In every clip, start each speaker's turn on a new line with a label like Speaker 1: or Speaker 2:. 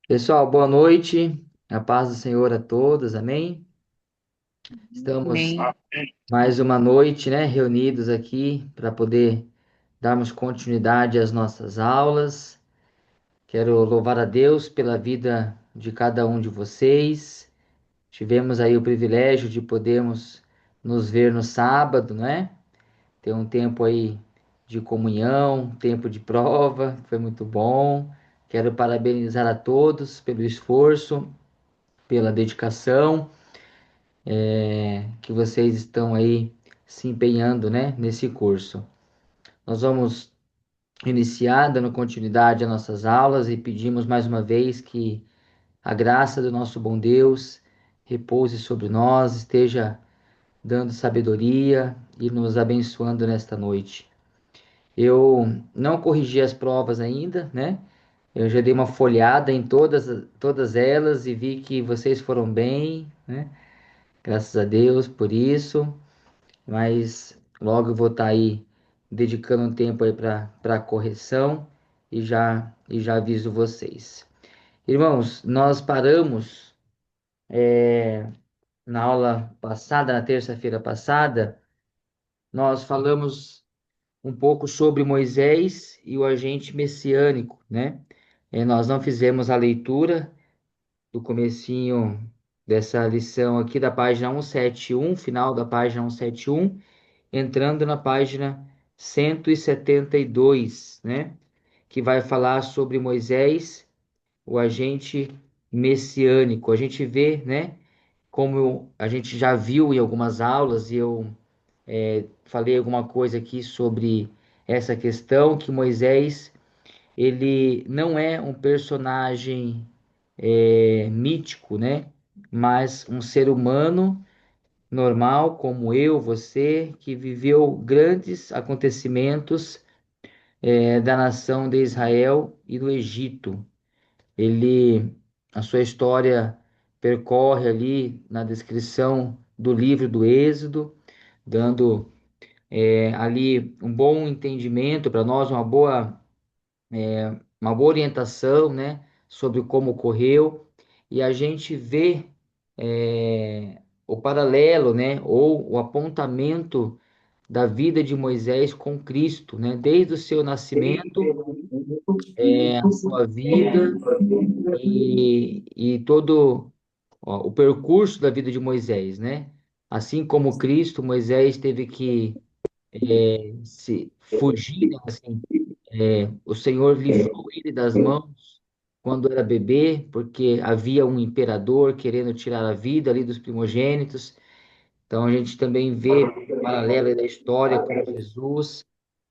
Speaker 1: Pessoal, boa noite. A paz do Senhor a todos, amém? Estamos
Speaker 2: Amém.
Speaker 1: mais uma noite, né, reunidos aqui para poder darmos continuidade às nossas aulas. Quero louvar a Deus pela vida de cada um de vocês. Tivemos aí o privilégio de podermos nos ver no sábado, né? Ter um tempo aí de comunhão, um tempo de prova, foi muito bom. Quero parabenizar a todos pelo esforço, pela dedicação que vocês estão aí se empenhando, né, nesse curso. Nós vamos iniciar dando continuidade às nossas aulas e pedimos mais uma vez que a graça do nosso bom Deus repouse sobre nós, esteja dando sabedoria e nos abençoando nesta noite. Eu não corrigi as provas ainda, né? Eu já dei uma folhada em todas elas e vi que vocês foram bem, né? Graças a Deus por isso. Mas logo eu vou estar aí dedicando um tempo aí para correção e já aviso vocês. Irmãos, nós paramos na aula passada, na terça-feira passada, nós falamos um pouco sobre Moisés e o agente messiânico, né? Nós não fizemos a leitura do comecinho dessa lição aqui da página 171, final da página 171, entrando na página 172, né? Que vai falar sobre Moisés, o agente messiânico. A gente vê, né? Como a gente já viu em algumas aulas, e eu falei alguma coisa aqui sobre essa questão, que Moisés, ele não é um personagem mítico, né? Mas um ser humano normal, como eu, você, que viveu grandes acontecimentos da nação de Israel e do Egito. A sua história percorre ali na descrição do livro do Êxodo, dando ali um bom entendimento para nós, uma boa orientação, né, sobre como ocorreu, e a gente vê o paralelo, né, ou o apontamento da vida de Moisés com Cristo, né, desde o seu nascimento, a sua vida e todo o percurso da vida de Moisés, né? Assim como Cristo, Moisés teve que se fugir, né, assim, o Senhor livrou ele das mãos quando era bebê, porque havia um imperador querendo tirar a vida ali dos primogênitos. Então a gente também vê paralelo aí da história com Jesus.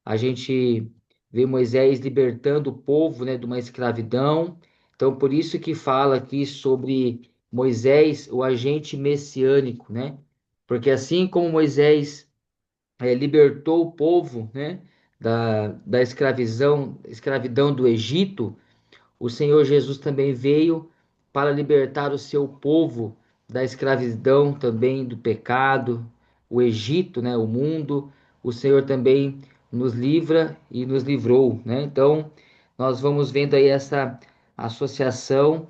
Speaker 1: A gente vê Moisés libertando o povo, né, de uma escravidão. Então por isso que fala aqui sobre Moisés, o agente messiânico, né? Porque assim como Moisés libertou o povo, né, da escravidão do Egito, o Senhor Jesus também veio para libertar o seu povo da escravidão também do pecado, o Egito, né, o mundo. O Senhor também nos livra e nos livrou, né? Então, nós vamos vendo aí essa associação,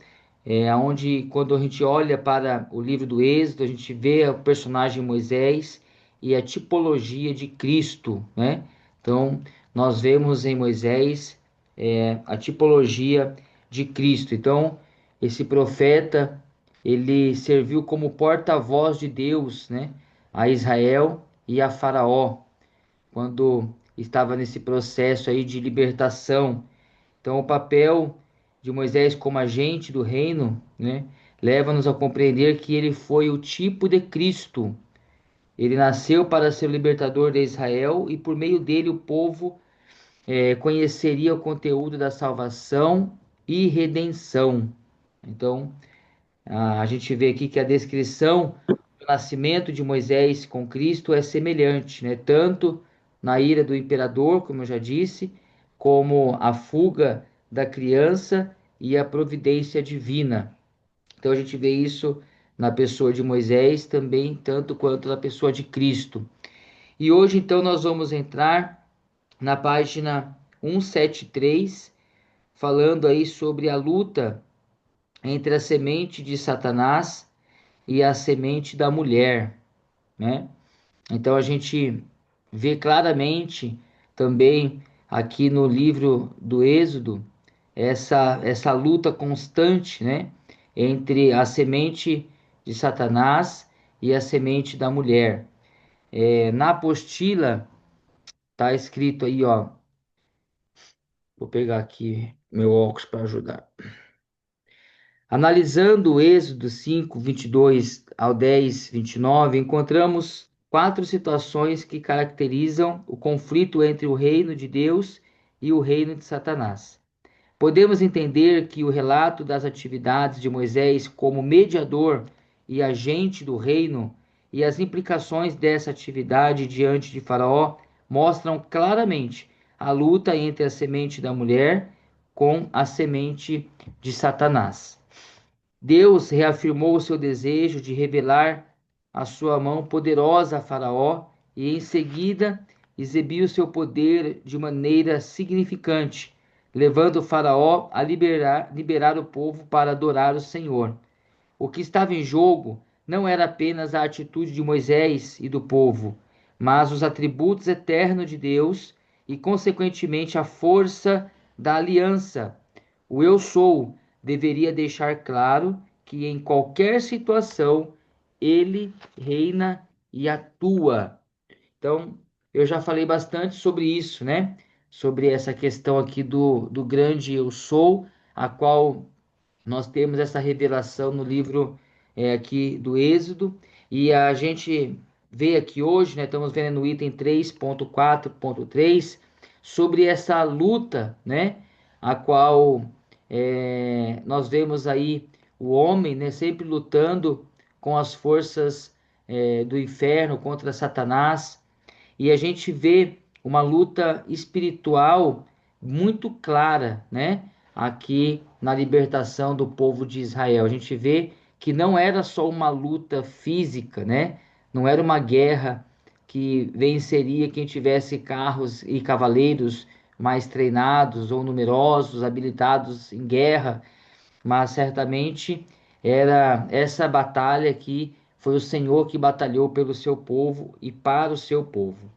Speaker 1: onde quando a gente olha para o livro do Êxodo, a gente vê o personagem Moisés e a tipologia de Cristo, né? Então, nós vemos em Moisés a tipologia de Cristo. Então, esse profeta, ele serviu como porta-voz de Deus, né, a Israel e a Faraó, quando estava nesse processo aí de libertação. Então, o papel de Moisés como agente do reino, né, leva-nos a compreender que ele foi o tipo de Cristo. Ele nasceu para ser o libertador de Israel e por meio dele o povo conheceria o conteúdo da salvação e redenção. Então, a gente vê aqui que a descrição do nascimento de Moisés com Cristo é semelhante, né? Tanto na ira do imperador, como eu já disse, como a fuga da criança e a providência divina. Então, a gente vê isso na pessoa de Moisés também, tanto quanto na pessoa de Cristo. E hoje, então, nós vamos entrar na página 173, falando aí sobre a luta entre a semente de Satanás e a semente da mulher, né? Então a gente vê claramente também aqui no livro do Êxodo essa luta constante, né, entre a semente de Satanás e a semente da mulher. Na apostila tá escrito aí, ó. Vou pegar aqui meu óculos para ajudar. Analisando o Êxodo 5, 22 ao 10, 29, encontramos quatro situações que caracterizam o conflito entre o reino de Deus e o reino de Satanás. Podemos entender que o relato das atividades de Moisés como mediador e agente do reino e as implicações dessa atividade diante de Faraó mostram claramente a luta entre a semente da mulher com a semente de Satanás. Deus reafirmou o seu desejo de revelar a sua mão poderosa a Faraó e, em seguida, exibiu seu poder de maneira significante, levando Faraó a liberar o povo para adorar o Senhor. O que estava em jogo não era apenas a atitude de Moisés e do povo, mas os atributos eternos de Deus e, consequentemente, a força da aliança. O eu sou deveria deixar claro que em qualquer situação ele reina e atua. Então, eu já falei bastante sobre isso, né? Sobre essa questão aqui do grande eu sou, a qual nós temos essa revelação no livro aqui do Êxodo, e a gente vê aqui hoje, né, estamos vendo no item 3.4.3, sobre essa luta, né, a qual nós vemos aí o homem, né, sempre lutando com as forças do inferno contra Satanás, e a gente vê uma luta espiritual muito clara, né? Aqui na libertação do povo de Israel. A gente vê que não era só uma luta física, né? Não era uma guerra que venceria quem tivesse carros e cavaleiros mais treinados ou numerosos, habilitados em guerra, mas certamente era essa batalha que foi o Senhor que batalhou pelo seu povo e para o seu povo.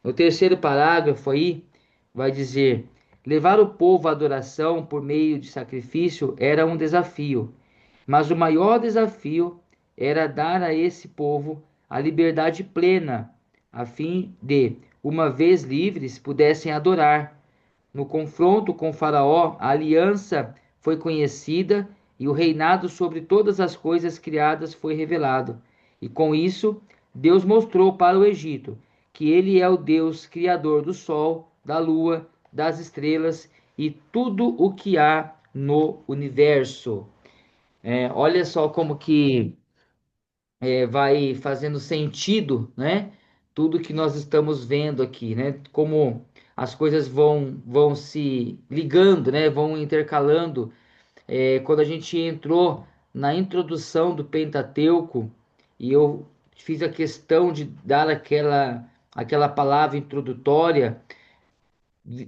Speaker 1: No terceiro parágrafo aí, vai dizer: levar o povo à adoração por meio de sacrifício era um desafio, mas o maior desafio era dar a esse povo a liberdade plena, a fim de, uma vez livres, pudessem adorar. No confronto com Faraó, a aliança foi conhecida e o reinado sobre todas as coisas criadas foi revelado. E com isso, Deus mostrou para o Egito que ele é o Deus criador do sol, da lua, das estrelas e tudo o que há no universo. Olha só como que vai fazendo sentido, né? Tudo que nós estamos vendo aqui, né? Como as coisas vão se ligando, né? Vão intercalando. Quando a gente entrou na introdução do Pentateuco e eu fiz a questão de dar aquela palavra introdutória,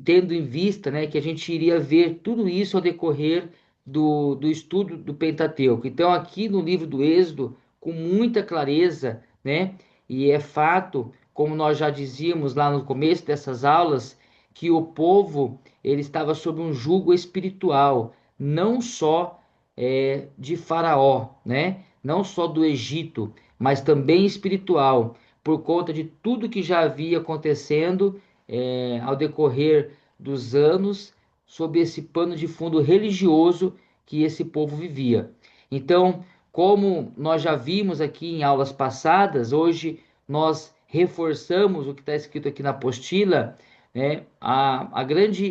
Speaker 1: tendo em vista, né, que a gente iria ver tudo isso ao decorrer do estudo do Pentateuco. Então, aqui no livro do Êxodo, com muita clareza, né, e é fato, como nós já dizíamos lá no começo dessas aulas, que o povo ele estava sob um jugo espiritual, não só de Faraó, né, não só do Egito, mas também espiritual, por conta de tudo que já havia acontecendo ao decorrer dos anos, sob esse pano de fundo religioso que esse povo vivia. Então, como nós já vimos aqui em aulas passadas, hoje nós reforçamos o que está escrito aqui na apostila, né?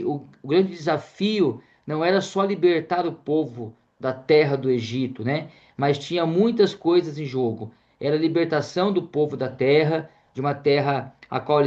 Speaker 1: O grande desafio não era só libertar o povo da terra do Egito, né? Mas tinha muitas coisas em jogo. Era a libertação do povo da terra, de uma terra a qual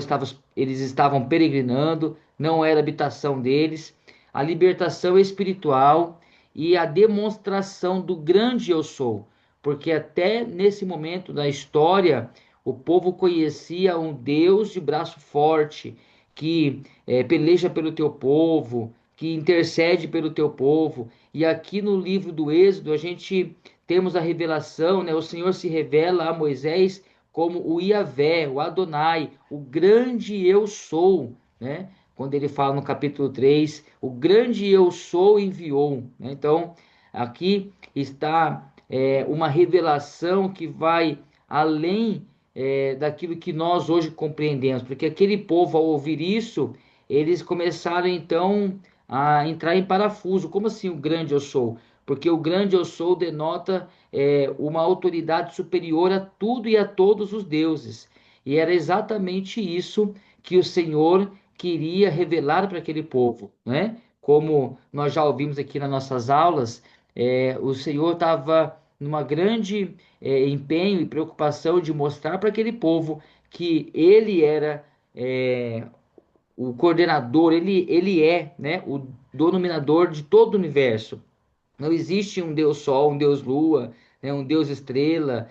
Speaker 1: eles estavam peregrinando, não era habitação deles, a libertação espiritual e a demonstração do grande eu sou, porque até nesse momento da história o povo conhecia um Deus de braço forte que peleja pelo teu povo, que intercede pelo teu povo. E aqui no livro do Êxodo, a gente temos a revelação, né? O Senhor se revela a Moisés como o Iavé, o Adonai, o grande eu sou, né? Quando ele fala no capítulo 3, o grande eu sou enviou, né? Então, aqui está uma revelação que vai além daquilo que nós hoje compreendemos, porque aquele povo, ao ouvir isso, eles começaram então a entrar em parafuso. Como assim o grande eu sou? Porque o grande eu sou denota uma autoridade superior a tudo e a todos os deuses. E era exatamente isso que o Senhor queria revelar para aquele povo, né? Como nós já ouvimos aqui nas nossas aulas, o Senhor estava numa grande empenho e preocupação de mostrar para aquele povo que ele era o coordenador, ele é, né, o denominador de todo o universo. Não existe um Deus Sol, um Deus Lua, né, um Deus Estrela,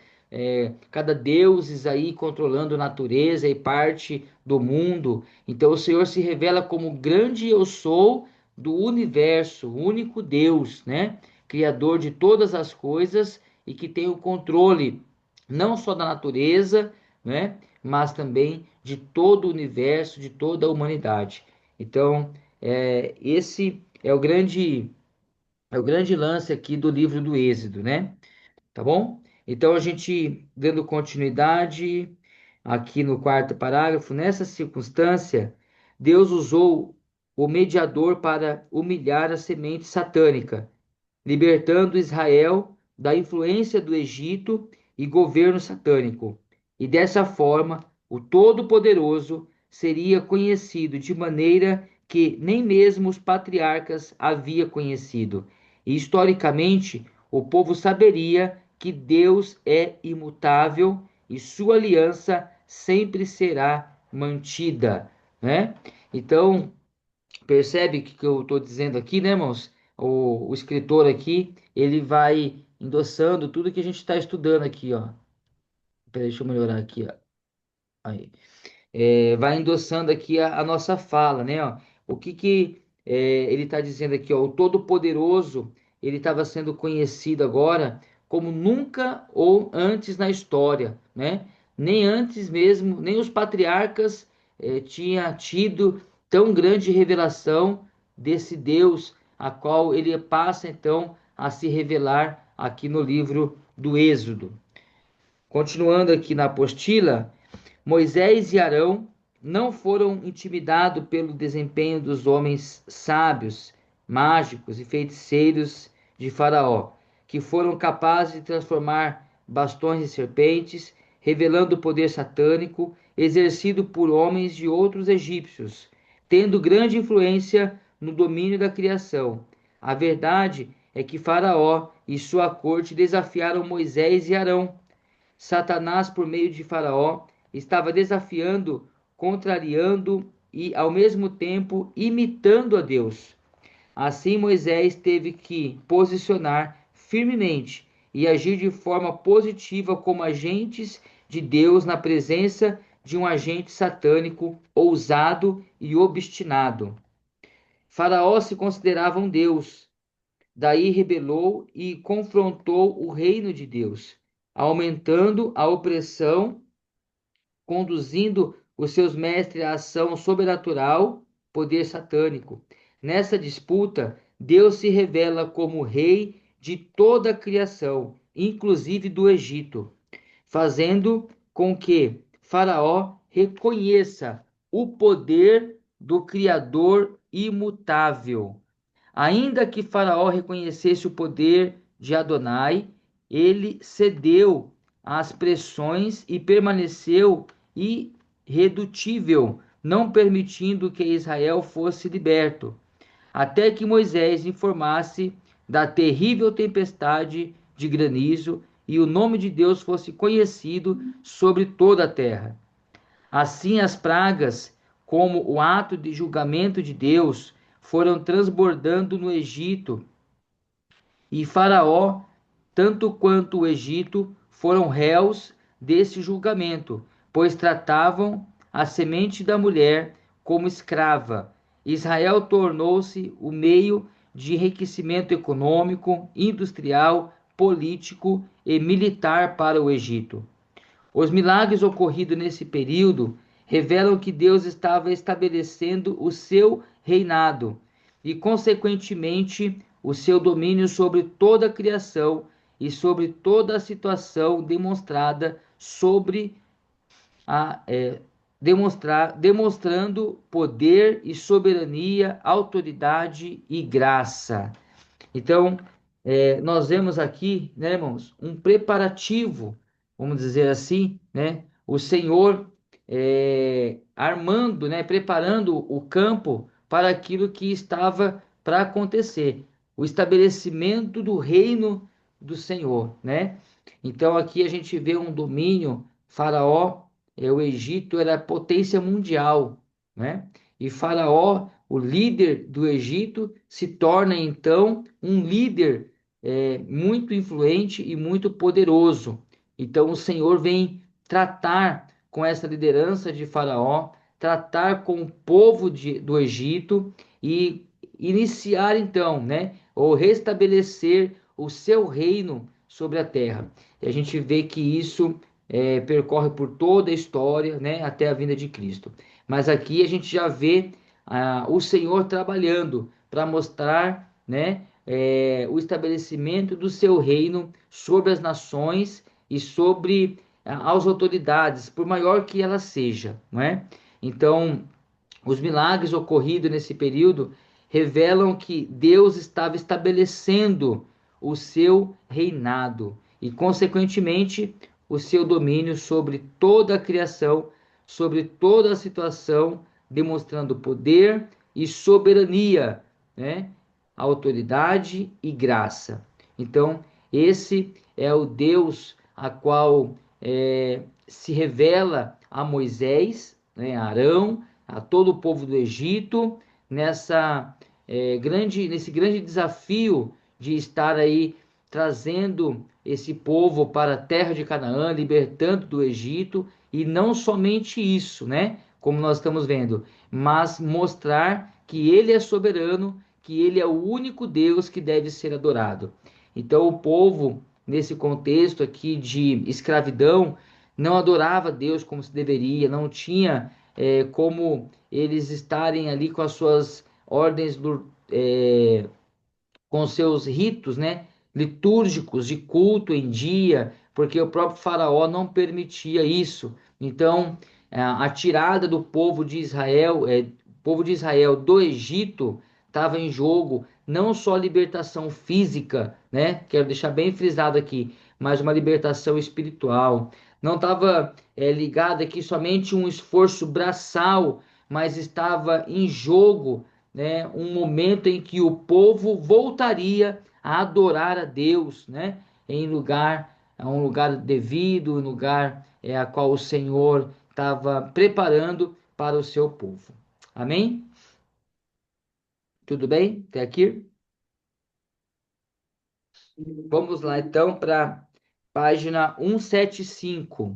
Speaker 1: cada deuses aí controlando a natureza e parte do mundo. Então o Senhor se revela como o grande eu sou do universo, o único Deus, né? Criador de todas as coisas e que tem o controle não só da natureza, né? Mas também de todo o universo, de toda a humanidade. Então, esse é o grande lance aqui do livro do Êxodo, né? Tá bom? Então a gente dando continuidade aqui no quarto parágrafo, nessa circunstância, Deus usou o mediador para humilhar a semente satânica, libertando Israel da influência do Egito e governo satânico. E dessa forma, o Todo-Poderoso seria conhecido de maneira que nem mesmo os patriarcas havia conhecido. E historicamente, o povo saberia que Deus é imutável e sua aliança sempre será mantida, né? Então, percebe o que eu estou dizendo aqui, né, irmãos? O escritor aqui, ele vai endossando tudo que a gente está estudando aqui, ó. Peraí, deixa eu melhorar aqui, ó. Aí. Vai endossando aqui a nossa fala, né? Ó. O que que ele está dizendo aqui, ó? O Todo-Poderoso, ele estava sendo conhecido agora como nunca ou antes na história, né? Nem antes mesmo, nem os patriarcas tinha tido tão grande revelação desse Deus, a qual ele passa então a se revelar aqui no livro do Êxodo. Continuando aqui na apostila, Moisés e Arão não foram intimidados pelo desempenho dos homens sábios, mágicos e feiticeiros de Faraó, que foram capazes de transformar bastões em serpentes, revelando o poder satânico exercido por homens de outros egípcios, tendo grande influência no domínio da criação. A verdade é que Faraó e sua corte desafiaram Moisés e Arão. Satanás, por meio de Faraó, estava desafiando, contrariando e, ao mesmo tempo, imitando a Deus. Assim, Moisés teve que posicionar firmemente e agir de forma positiva como agentes de Deus na presença de um agente satânico ousado e obstinado. Faraó se considerava um Deus, daí rebelou e confrontou o reino de Deus, aumentando a opressão, conduzindo os seus mestres à ação sobrenatural, poder satânico. Nessa disputa, Deus se revela como rei de toda a criação, inclusive do Egito, fazendo com que Faraó reconheça o poder do Criador imutável. Ainda que Faraó reconhecesse o poder de Adonai, ele cedeu às pressões e permaneceu irredutível, não permitindo que Israel fosse liberto, até que Moisés informasse da terrível tempestade de granizo e o nome de Deus fosse conhecido sobre toda a terra. Assim, as pragas, como o ato de julgamento de Deus, foram transbordando no Egito, e Faraó, tanto quanto o Egito, foram réus desse julgamento, pois tratavam a semente da mulher como escrava Israel tornou-se o meio de enriquecimento econômico, industrial, político e militar para o Egito. Os milagres ocorridos nesse período revelam que Deus estava estabelecendo o seu reinado e, consequentemente, o seu domínio sobre toda a criação e sobre toda a situação demonstrada sobre a demonstrando poder e soberania, autoridade e graça. Então, nós vemos aqui, né, irmãos, um preparativo, vamos dizer assim, né? O Senhor armando, né, preparando o campo para aquilo que estava para acontecer, o estabelecimento do reino do Senhor, né? Então, aqui a gente vê um domínio, Faraó, o Egito era potência mundial, né? E Faraó, o líder do Egito, se torna então um líder muito influente e muito poderoso. Então o Senhor vem tratar com essa liderança de Faraó, tratar com o povo do Egito e iniciar então, né, ou restabelecer o seu reino sobre a terra. E a gente vê que isso percorre por toda a história, né, até a vinda de Cristo. Mas aqui a gente já vê o Senhor trabalhando para mostrar, né, o estabelecimento do seu reino sobre as nações e sobre as autoridades, por maior que ela seja, não é? Então, os milagres ocorridos nesse período revelam que Deus estava estabelecendo o seu reinado e, consequentemente, o seu domínio sobre toda a criação, sobre toda a situação, demonstrando poder e soberania, né? Autoridade e graça. Então, esse é o Deus a qual se revela a Moisés, né, a Arão, a todo o povo do Egito, nesse grande desafio de estar aí trazendo esse povo para a terra de Canaã, libertando do Egito, e não somente isso, né? Como nós estamos vendo, mas mostrar que ele é soberano, que ele é o único Deus que deve ser adorado. Então, o povo, nesse contexto aqui de escravidão, não adorava Deus como se deveria, não tinha como eles estarem ali com as suas ordens, com seus ritos, né, litúrgicos de culto em dia, porque o próprio faraó não permitia isso. Então, a tirada do povo de Israel do Egito estava em jogo não só a libertação física, né? Quero deixar bem frisado aqui, mas uma libertação espiritual. Não estava ligado aqui somente um esforço braçal, mas estava em jogo, né, um momento em que o povo voltaria a adorar a Deus, né, em lugar, um lugar devido, um lugar a qual o Senhor estava preparando para o seu povo. Amém? Tudo bem? Até aqui? Vamos lá então para página 175.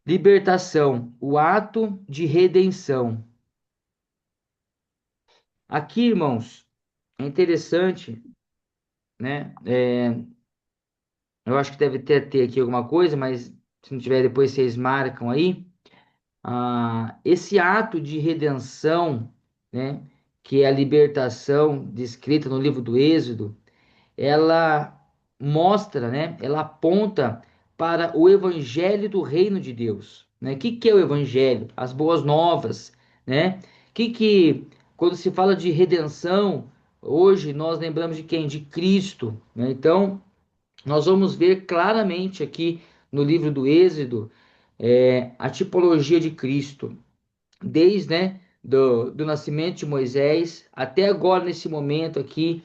Speaker 1: Libertação, o ato de redenção. Aqui, irmãos, é interessante, né? Eu acho que deve ter aqui alguma coisa, mas se não tiver, depois vocês marcam aí. Esse ato de redenção, né, que é a libertação descrita no livro do Êxodo, ela mostra, né, ela aponta para o evangelho do reino de Deus, né? Que é o evangelho? As boas novas, né? Quando se fala de redenção, hoje nós lembramos de quem? De Cristo, né? Então, nós vamos ver claramente aqui no livro do Êxodo a tipologia de Cristo, desde, né, do nascimento de Moisés até agora nesse momento aqui,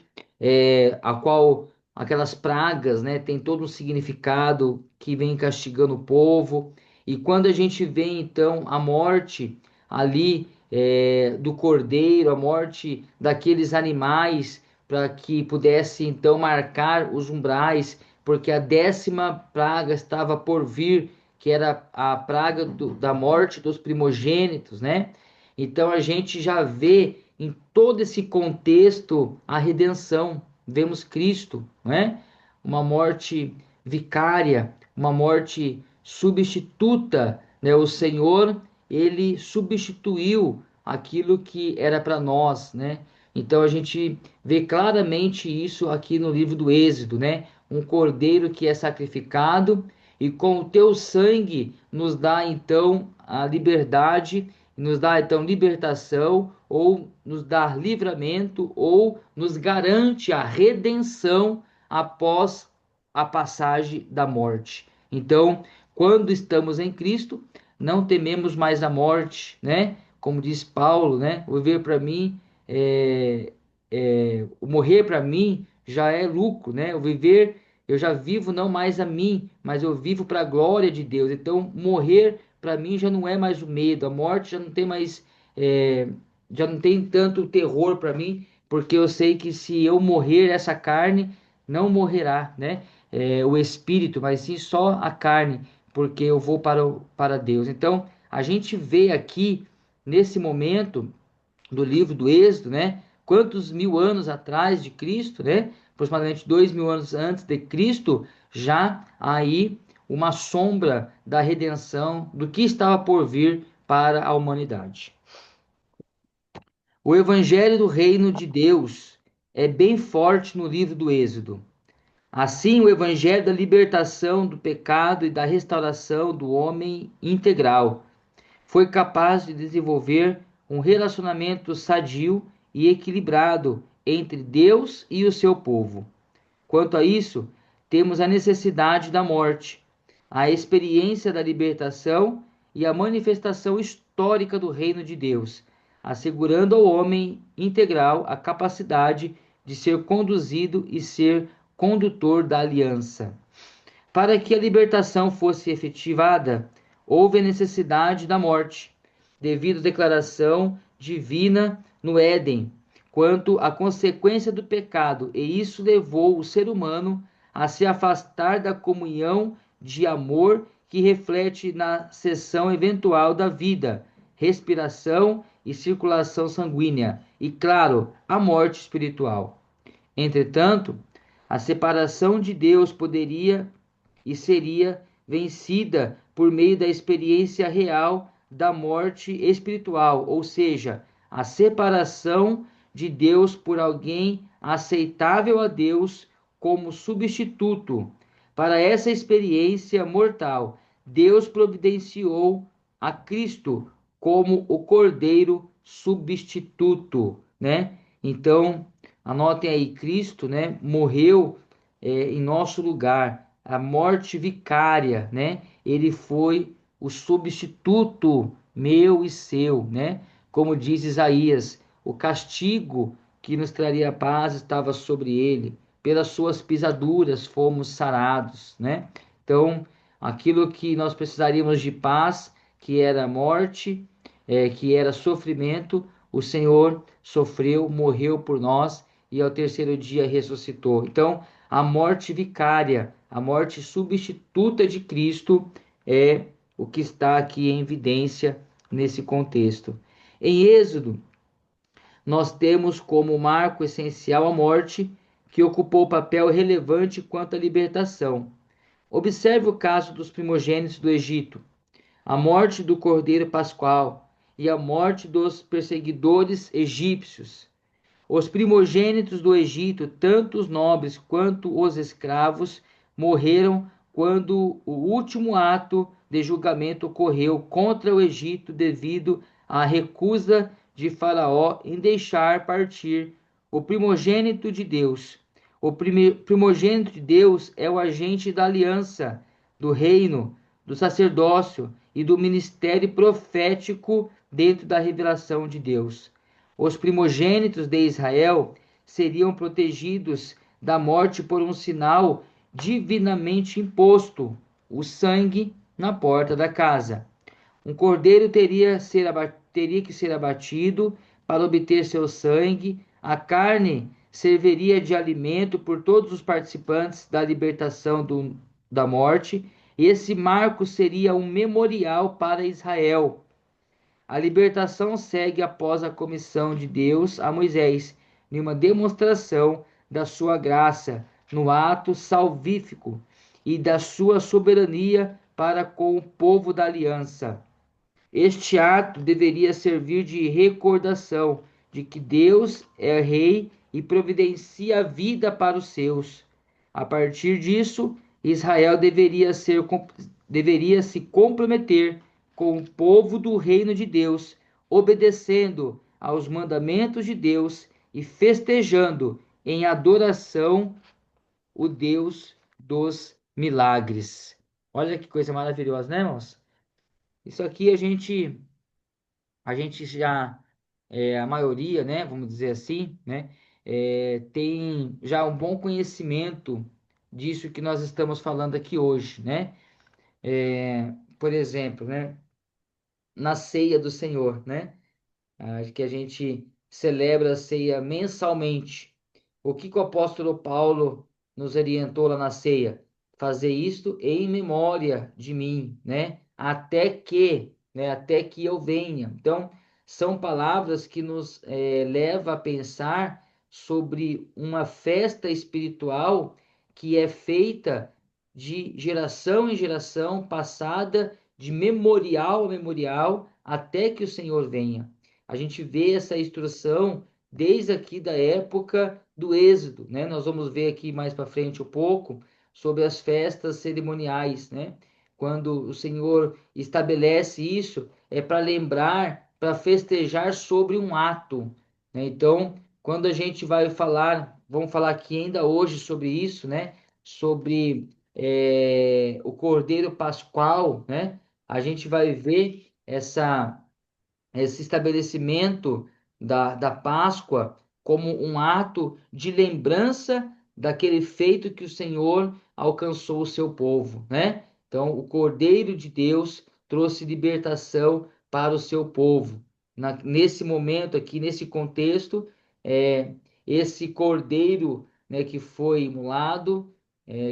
Speaker 1: a qual aquelas pragas, né, tem todo um significado que vem castigando o povo. E quando a gente vê então a morte ali do cordeiro, a morte daqueles animais, para que pudesse então marcar os umbrais, porque a 10ª praga estava por vir, que era a praga da morte dos primogênitos, né? Então a gente já vê em todo esse contexto a redenção. Vemos Cristo, né? Uma morte vicária, uma morte substituta, né? O Senhor, ele substituiu aquilo que era para nós, né? Então a gente vê claramente isso aqui no livro do Êxodo, né? Um cordeiro que é sacrificado e com o teu sangue nos dá então a liberdade, nos dá então libertação, ou nos dá livramento, ou nos garante a redenção após a passagem da morte. Então, quando estamos em Cristo, não tememos mais a morte, né? Como diz Paulo, né? O viver para mim o morrer para mim já é lucro, né? O viver, eu já vivo não mais a mim, mas eu vivo para a glória de Deus. Então, morrer para mim já não é mais o medo, a morte já não tem mais, é, já não tem tanto terror para mim, porque eu sei que se eu morrer, essa carne não morrerá, né? O espírito, mas sim só a carne, porque eu vou para Deus. Então, a gente vê aqui nesse momento do livro do Êxodo, né? Quantos mil anos atrás de Cristo, né? Aproximadamente 2.000 anos antes de Cristo, já aí uma sombra da redenção do que estava por vir para a humanidade. O Evangelho do Reino de Deus é bem forte no livro do Êxodo. Assim, o Evangelho da libertação do pecado e da restauração do homem integral foi capaz de desenvolver um relacionamento sadio e equilibrado entre Deus e o seu povo. Quanto a isso, temos a necessidade da morte, a experiência da libertação e a manifestação histórica do reino de Deus, assegurando ao homem integral a capacidade de ser conduzido e ser condutor da aliança. Para que a libertação fosse efetivada, houve a necessidade da morte, devido à declaração divina no Éden, quanto à consequência do pecado, e isso levou o ser humano a se afastar da comunhão de amor que reflete na cessão eventual da vida, respiração e circulação sanguínea, e, claro, a morte espiritual. Entretanto, a separação de Deus poderia e seria vencida por meio da experiência real da morte espiritual, ou seja, a separação de Deus por alguém aceitável a Deus como substituto. Para essa experiência mortal, Deus providenciou a Cristo como o Cordeiro substituto, né? Então, anotem aí, Cristo, né, morreu em nosso lugar, a morte vicária, né? Ele foi o substituto meu e seu, né? Como diz Isaías, o castigo que nos traria paz estava sobre ele, pelas suas pisaduras fomos sarados, né? Então, aquilo que nós precisaríamos de paz, que era morte, que era sofrimento, o Senhor sofreu, morreu por nós e ao terceiro dia ressuscitou. Então, a morte vicária, a morte substituta de Cristo é o que está aqui em evidência nesse contexto. Em Êxodo, nós temos como marco essencial a morte, que ocupou papel relevante quanto à libertação. Observe o caso dos primogênitos do Egito, a morte do Cordeiro Pascual e a morte dos perseguidores egípcios. Os primogênitos do Egito, tanto os nobres quanto os escravos, morreram quando o último ato de julgamento ocorreu contra o Egito devido à recusa de Faraó em deixar partir o primogênito de Deus. O primogênito de Deus é o agente da aliança, do reino, do sacerdócio e do ministério profético dentro da revelação de Deus. Os primogênitos de Israel seriam protegidos da morte por um sinal divinamente imposto, o sangue na porta da casa. Um cordeiro teria que ser abatido para obter seu sangue, a carne serviria de alimento por todos os participantes da libertação da morte, Esse marco seria um memorial para Israel. A libertação segue após a comissão de Deus a Moisés, em uma demonstração da sua graça no ato salvífico e da sua soberania para com o povo da aliança. Este ato deveria servir de recordação de que Deus é rei e providencia a vida para os seus. A partir disso, Israel deveria se comprometer com o povo do reino de Deus, obedecendo aos mandamentos de Deus e festejando em adoração o Deus dos milagres. Olha que coisa maravilhosa, né, irmãos? Isso aqui a gente já, a maioria, né, vamos dizer assim, né, tem já um bom conhecimento disso que nós estamos falando aqui hoje, né? Por exemplo, né, na ceia do Senhor, né? Que a gente celebra a ceia mensalmente. O que que o apóstolo Paulo nos orientou lá na ceia? Fazer isto em memória de mim, né? Até que eu venha. Então, são palavras que nos leva a pensar sobre uma festa espiritual que é feita de geração em geração, passada de memorial a memorial, até que o Senhor venha. A gente vê essa instrução desde aqui da época do Êxodo, né? Nós vamos ver aqui mais para frente um pouco sobre as festas cerimoniais, né? Quando o Senhor estabelece isso, é para lembrar, para festejar sobre um ato, né? Então, quando a gente vai falar, vamos falar aqui ainda hoje sobre isso, né? Sobre o Cordeiro Pascual, né? A gente vai ver esse estabelecimento da Páscoa como um ato de lembrança daquele feito que o Senhor alcançou o seu povo, né? Então, o Cordeiro de Deus trouxe libertação para o seu povo. Nesse momento aqui, nesse contexto, esse Cordeiro, né, que foi imolado,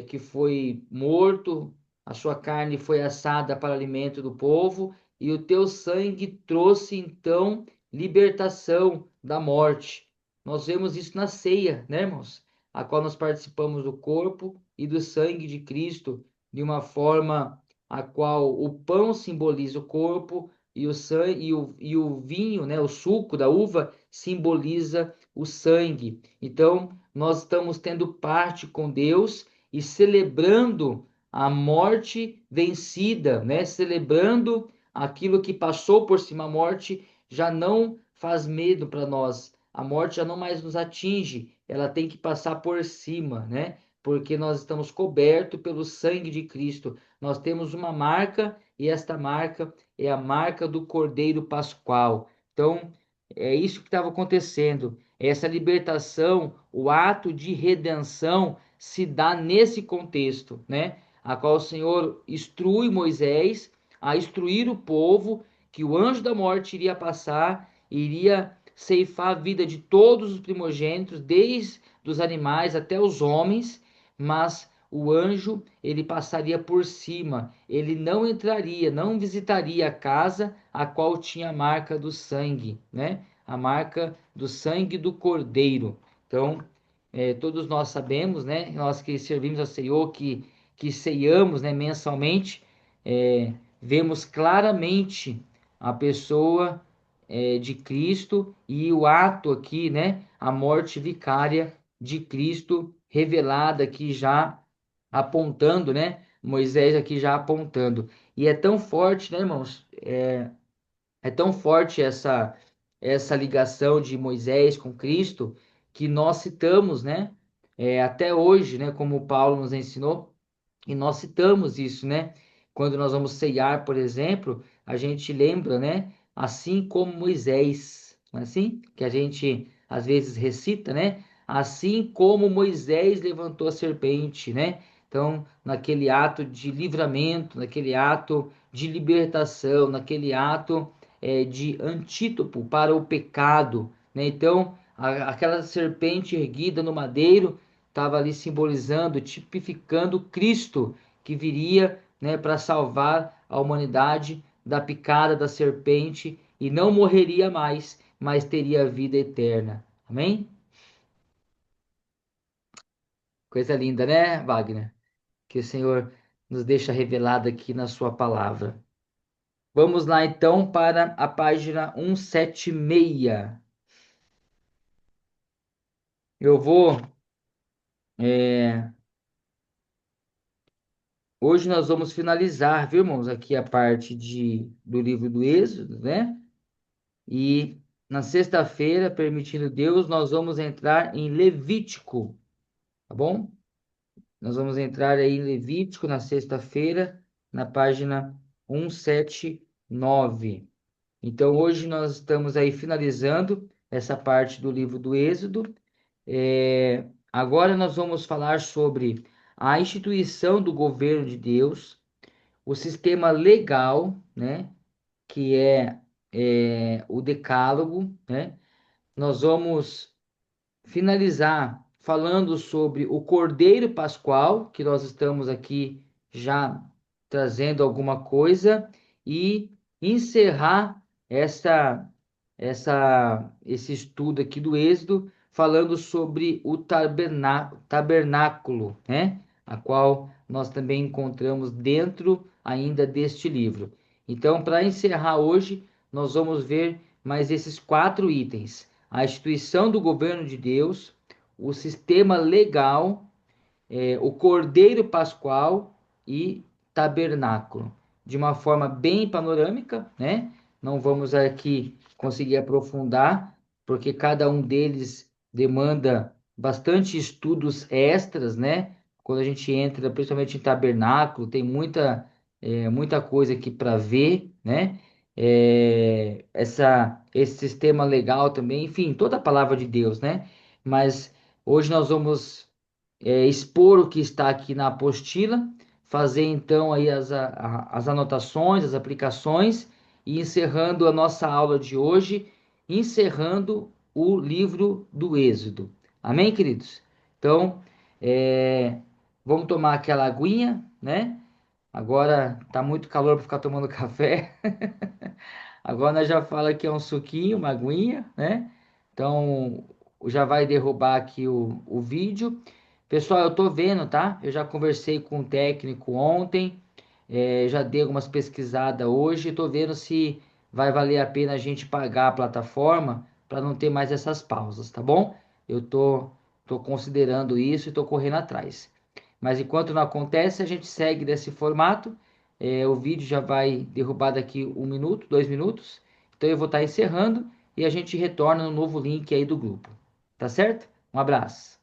Speaker 1: que foi morto, a sua carne foi assada para alimento do povo, e o teu sangue trouxe então libertação da morte. Nós vemos isso na ceia, né, irmãos? A qual nós participamos do corpo e do sangue de Cristo de uma forma a qual o pão simboliza o corpo e o sangue e o vinho, né, o suco da uva simboliza o sangue. Então, nós estamos tendo parte com Deus e celebrando a morte vencida, né? Celebrando aquilo que passou por cima. A morte já não faz medo para nós. A morte já não mais nos atinge. Ela tem que passar por cima, né? Porque nós estamos cobertos pelo sangue de Cristo. Nós temos uma marca e esta marca é a marca do Cordeiro Pascual. Então, é isso que estava acontecendo. Essa libertação, o ato de redenção se dá nesse contexto, né? A qual o Senhor instrui Moisés a instruir o povo que o anjo da morte iria passar, iria ceifar a vida de todos os primogênitos, desde os animais até os homens, mas o anjo ele passaria por cima, ele não entraria, não visitaria a casa a qual tinha a marca do sangue, né? A marca do sangue do cordeiro. Então, todos nós sabemos, né? Nós que servimos ao Senhor, que ceiamos, né, mensalmente, vemos claramente a pessoa de Cristo e o ato aqui, né, a morte vicária de Cristo revelada aqui já apontando, né, Moisés aqui já apontando. E é tão forte, né, irmãos? É tão forte essa ligação de Moisés com Cristo que nós citamos, né, até hoje, né, como Paulo nos ensinou, e nós citamos isso, né? Quando nós vamos ceiar, por exemplo, a gente lembra, né? Assim como Moisés, não é assim? Que a gente às vezes recita, né? Assim como Moisés levantou a serpente, né? Então, naquele ato de livramento, naquele ato de libertação, naquele ato de antídoto para o pecado, né? Então, aquela serpente erguida no madeiro estava ali simbolizando, tipificando Cristo que viria né, para salvar a humanidade da picada da serpente e não morreria mais, mas teria vida eterna. Amém? Coisa linda, né, Wagner? Que o Senhor nos deixa revelado aqui na sua palavra. Vamos lá então para a página 176. Eu vou. é, Hoje nós vamos finalizar, viu, irmãos, aqui a parte do livro do Êxodo, né? E na sexta-feira, permitindo Deus, nós vamos entrar em Levítico, tá bom? Nós vamos entrar aí em Levítico na sexta-feira, na página 179. Então, hoje nós estamos aí finalizando essa parte do livro do Êxodo. Agora nós vamos falar sobre a instituição do governo de Deus, o sistema legal, né, que é o Decálogo, né? Nós vamos finalizar falando sobre o Cordeiro Pascual, que nós estamos aqui já trazendo alguma coisa, e encerrar esse estudo aqui do Êxodo, falando sobre o tabernáculo, né? A qual nós também encontramos dentro ainda deste livro. Então, para encerrar hoje, nós vamos ver mais esses quatro itens: a instituição do governo de Deus, o sistema legal, o Cordeiro Pascual e tabernáculo. De uma forma bem panorâmica, né? Não vamos aqui conseguir aprofundar, porque cada um deles demanda bastante estudos extras, né? Quando a gente entra, principalmente em tabernáculo, tem muita coisa aqui para ver, né? Esse sistema legal também, enfim, toda a palavra de Deus, né? Mas hoje nós vamos expor o que está aqui na apostila, fazer então aí as anotações, as aplicações e encerrando a nossa aula de hoje, encerrando o livro do Êxodo. Amém, queridos? Então, é, vamos tomar aquela aguinha, né? Agora tá muito calor para ficar tomando café. Agora nós já fala que é um suquinho, uma aguinha, né? Então já vai derrubar aqui o vídeo. Pessoal, eu tô vendo, tá? Eu já conversei com o técnico ontem, já dei algumas pesquisadas hoje, tô vendo se vai valer a pena a gente pagar a plataforma para não ter mais essas pausas, tá bom? Eu tô considerando isso e tô correndo atrás. Mas enquanto não acontece, a gente segue desse formato. O vídeo já vai derrubar daqui 1 minuto, 2 minutos. Então eu vou estar encerrando e a gente retorna no novo link aí do grupo. Tá certo? Um abraço.